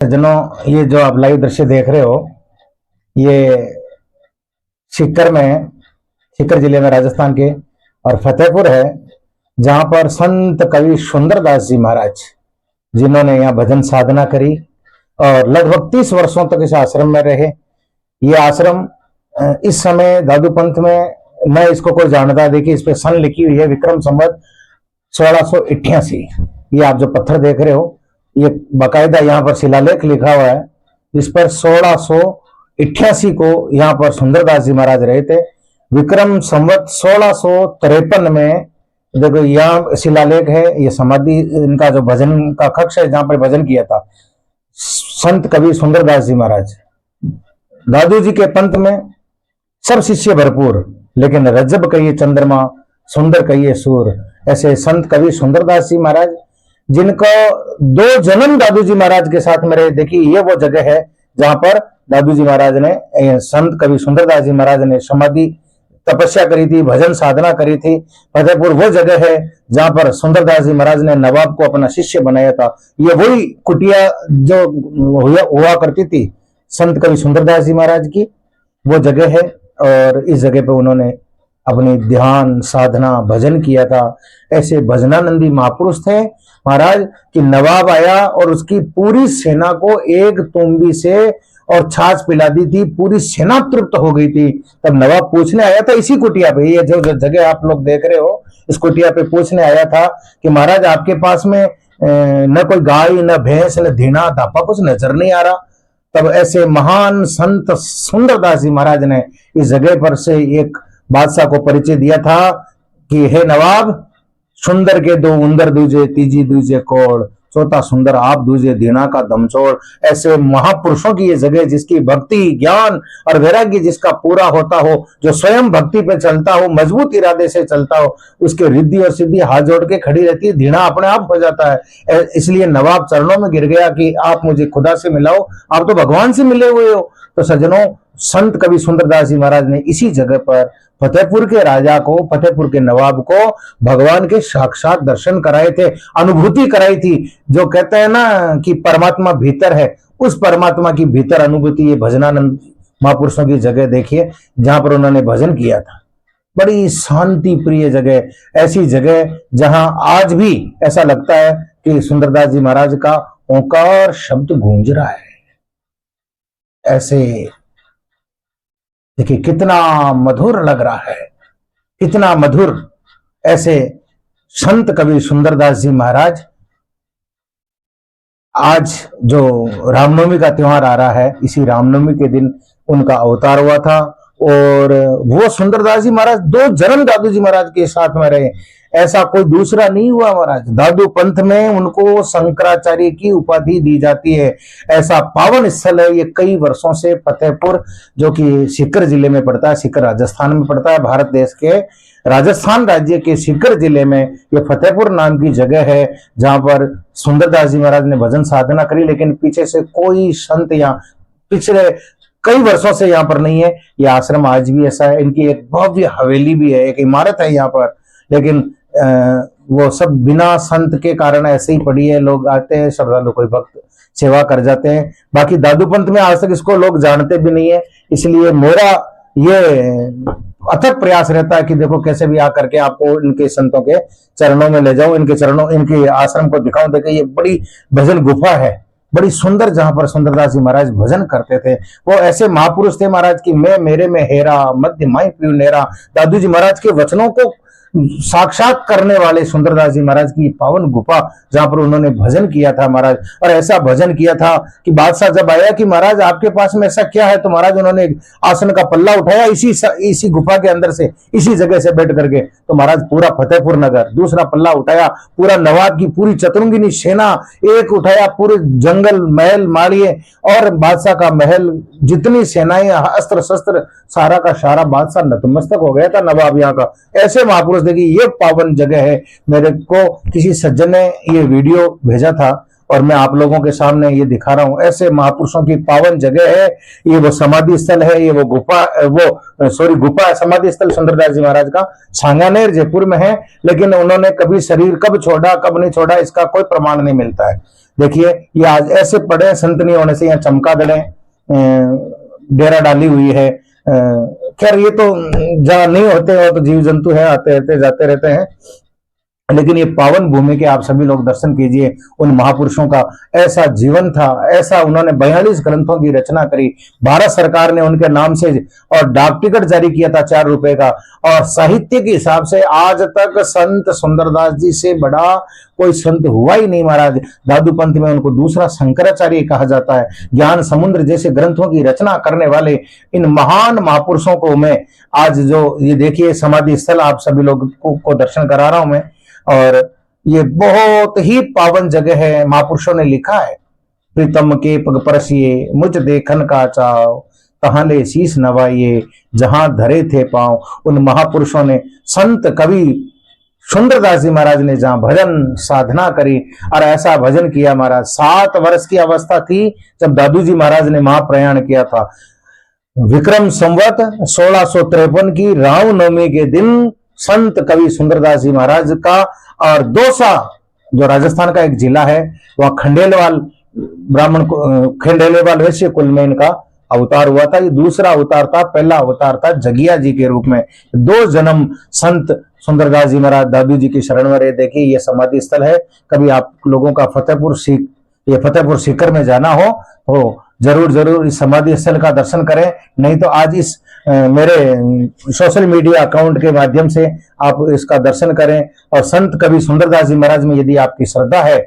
सज्जनों, ये जो आप लाइव दृश्य देख रहे हो, ये सीकर जिले में राजस्थान के और फतेहपुर है, जहां पर संत कवि सुंदरदास जी महाराज जिन्होंने यहाँ भजन साधना करी और लगभग 30 वर्षों तक इस आश्रम में रहे। ये आश्रम इस समय दादू पंथ में मैं इसको कोई जानता, देखिए इस पे सन लिखी हुई है विक्रम संवत 1688। ये आप जो पत्थर देख रहे हो, ये बाकायदा यहाँ पर शिलालेख लिखा हुआ है, जिस पर 1688 को यहाँ पर सुंदरदास जी महाराज रहे थे। विक्रम संवत 1653 में देखो यहाँ शिलालेख है, ये समाधि इनका जो भजन का कक्ष है जहां पर भजन किया था संत कवि सुंदरदास जी महाराज। दादू जी के पंथ में सब शिष्य भरपूर, लेकिन रजब कहिए चंद्रमा, सुंदर कहिए सूर। ऐसे संत कवि सुंदरदास जी महाराज जिनको 2 जन्म दादू जी महाराज के साथ में रहे। देखिए ये वो जगह है जहां पर दादू जी महाराज ने, संत कवि सुंदरदास जी महाराज ने समाधि तपस्या करी थी, भजन साधना करी थी। फतेहपुर वो जगह है जहां पर सुंदरदास जी महाराज ने नवाब को अपना शिष्य बनाया था। ये वही कुटिया जो हुआ करती थी संत कवि सुंदरदास जी महाराज की, वो जगह है। और इस जगह पे उन्होंने अपनी ध्यान साधना भजन किया था। ऐसे भजनानंदी महापुरुष थे महाराज कि नवाब आया और उसकी पूरी सेना को एक तुम्बी से और छाछ पिला दी थी, पूरी सेना तृप्त हो गई थी। तब नवाब पूछने आया था इसी कुटिया पे, ये जो जगह आप लोग देख रहे हो, इस कुटिया पे पूछने आया था कि महाराज आपके पास में न कोई गाय न भैंस न धीना धापा कुछ नजर नहीं आ रहा। तब ऐसे महान संत सुंदरदास जी महाराज ने इस जगह पर से एक बादशाह को परिचय दिया था कि हे नवाब, सुंदर के 2 उंदर दूजे, तीजी दूजे कोड़, चौथा सुंदर आप दूजे दीना का दमचोड़। ऐसे महापुरुषों की ये जगह जिसकी भक्ति ज्ञान और वैराग्य जिसका पूरा होता हो, जो स्वयं भक्ति पे चलता हो, मजबूत इरादे से चलता हो, उसके रिद्धि और सिद्धि हाथ जोड़ के खड़ी रहती है, दीना अपने आप हो जाता है। इसलिए नवाब चरणों में गिर गया कि आप मुझे खुदा से मिलाओ, आप तो भगवान से मिले हुए हो। तो सज्जनों, संत कवि सुंदरदास जी महाराज ने इसी जगह पर फतेहपुर के राजा को, फतेहपुर के नवाब को भगवान के साक्षात दर्शन कराए थे, अनुभूति कराई थी। जो कहते हैं ना कि परमात्मा भीतर है, उस परमात्मा की भीतर अनुभूति ये भजनानंद महापुरुषों की जगह देखिए जहां पर उन्होंने भजन किया था। बड़ी शांति प्रिय जगह, ऐसी जगह जहां आज भी ऐसा लगता है कि सुंदरदास जी महाराज का ओंकार शब्द गूंज रहा है। ऐसे देखिए कितना मधुर लग रहा है, कितना मधुर। ऐसे संत कवि सुंदरदास जी महाराज, आज जो रामनवमी का त्योहार आ रहा है, इसी रामनवमी के दिन उनका अवतार हुआ था। और वो सुंदरदास जी महाराज 2 जन्म दादू जी महाराज के साथ में रहे, ऐसा कोई दूसरा नहीं हुआ महाराज। दादू पंथ में उनको शंकराचार्य की उपाधि दी जाती है। ऐसा पावन स्थल है ये। कई वर्षों से फतेहपुर, जो कि सीकर जिले में पड़ता है, सीकर राजस्थान में पड़ता है, भारत देश के राजस्थान राज्य के सीकर जिले में ये फतेहपुर नाम की जगह है जहां पर सुंदरदास जी महाराज ने भजन साधना करी। लेकिन पीछे से कोई संत यहाँ पिछले कई वर्षों से यहाँ पर नहीं है। ये आश्रम आज भी ऐसा है। इनकी एक भव्य हवेली भी है, एक इमारत है यहाँ पर, लेकिन वो सब बिना संत के कारण ऐसे ही पड़ी है। लोग आते हैं, श्रद्धालु कोई भक्त सेवा कर जाते हैं। बाकी दादू पंथ में आज तक इसको लोग जानते भी नहीं है। इसलिए मेरा ये अथक प्रयास रहता है कि देखो कैसे भी आकर के आपको इनके संतों के चरणों में ले जाऊं, इनके आश्रम को दिखाऊं। देखिए ये बड़ी भजन गुफा है, बड़ी सुंदर, जहां पर सुंदरदास जी महाराज भजन करते थे। वो ऐसे महापुरुष थे महाराज की मैं मेरे में हेरा मध्य माई पीऊ नेरा। दादू जी महाराज के वचनों को साक्षात करने वाले सुंदरदास जी महाराज की पावन गुफा जहां पर उन्होंने भजन किया था महाराज। और ऐसा भजन किया था कि बादशाह जब आया कि महाराज आपके पास में ऐसा क्या है, तो महाराज उन्होंने आसन का पल्ला उठाया इसी गुफा के अंदर से, इसी जगह से बैठ करके। तो महाराज पूरा फतेहपुर नगर, दूसरा पल्ला उठाया पूरा नवाब की पूरी चतुरंगिनी सेना, एक उठाया पूरे जंगल महल माड़िए और बादशाह का महल, जितनी सेनाएं अस्त्र शस्त्र, सारा का सारा बादशाह नतमस्तक हो गया था नवाब यहाँ का। ऐसे महापुरुष, देखिए ये पावन जगह है। मेरे को किसी सज्जन ने ये वीडियो भेजा था और मैं आप लोगों के सामने ये दिखा रहा हूं। ऐसे महापुरुषों की पावन जगह है ये। वो समाधि स्थल है, ये वो गुफा समाधि स्थल सुंदरदास जी महाराज का सांगानेर जयपुर में है। लेकिन उन्होंने कभी शरीर कब छोड़ा कब नहीं छोड़ा इसका कोई प्रमाण नहीं मिलता है। देखिए ये आज ऐसे पड़े हैं, संत नहीं होने से यहाँ चमकादड़े डेरा डाली हुई है। खैर ये तो जहाँ नहीं होते हो तो जीव जंतु है, आते रहते जाते रहते हैं, लेकिन ये पावन भूमि के आप सभी लोग दर्शन कीजिए। उन महापुरुषों का ऐसा जीवन था, ऐसा उन्होंने 42 ग्रंथों की रचना करी। भारत सरकार ने उनके नाम से और डाक टिकट जारी किया था 4 रुपए का। और साहित्य के हिसाब से आज तक संत सुंदरदास जी से बड़ा कोई संत हुआ ही नहीं महाराज। दादू पंथ में उनको दूसरा शंकराचार्य कहा जाता है। ज्ञान समुद्र जैसे ग्रंथों की रचना करने वाले इन महान महापुरुषों को मैं आज जो ये देखिए समाधि स्थल आप सभी लोग को दर्शन करा रहा हूं मैं, और ये बहुत ही पावन जगह है। महापुरुषों ने लिखा है, प्रीतम के पग परसिए मुझ देखन का चाव, तहां ले शीश नवाइए जहां धरे थे पांव। उन महापुरुषों ने, संत कवि सुंदरदास जी महाराज ने जहां भजन साधना करी और ऐसा भजन किया महाराज। 7 वर्ष की अवस्था थी जब दादू जी महाराज ने महाप्रयाण किया था। विक्रम संवत 1653 की रामनवमी के दिन संत कवि सुंदरदास जी महाराज का और दौसा जो राजस्थान का एक जिला है, वह खंडेलवाल ब्राह्मण खंडेलवाल वैश्य कुल में इनका अवतार हुआ था। ये दूसरा अवतार था, पहला अवतार था जगिया जी के रूप में। 2 जन्म संत सुंदरदास जी महाराज दादू जी की शरण में रहे। देखिए ये समाधि स्थल है। कभी आप लोगों का फतेहपुर सीकर में जाना हो जरूर जरूर इस समाधि स्थल का दर्शन करें। नहीं तो आज इस मेरे सोशल मीडिया अकाउंट के माध्यम से आप इसका दर्शन करें। और संत कवि सुंदरदास जी महाराज में यदि आपकी श्रद्धा है